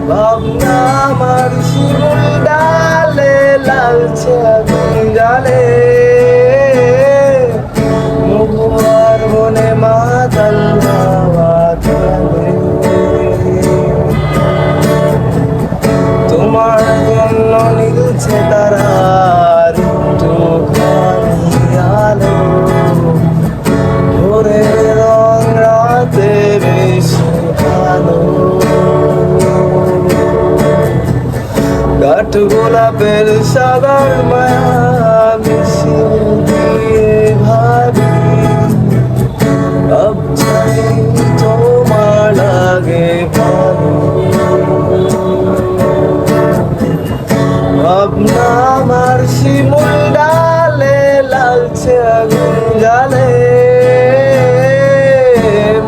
ভাবনা আমার শিমুল ডালে লালচে আগুন জ্বালে মহুয়ার বনে মাতাল হাওয়া চলে তোমার জন্য নিলছে তারার একটুখানি আলো ভোরের রং রাতে বেশি ভালো কাঠ গোলাপের সাগর মায়া মিশিয়ে দিয়ে ভাবি ভাবছাই তোমার লাগে ভালো ভাবনা আমার শিমুল ডালে লালচে আগুন জ্বালে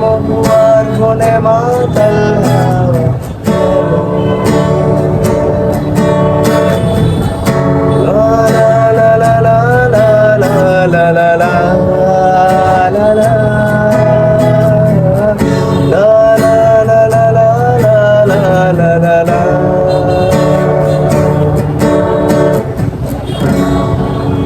মহুয়ার বনে মাতাল হাওয়া la la la la la la la la la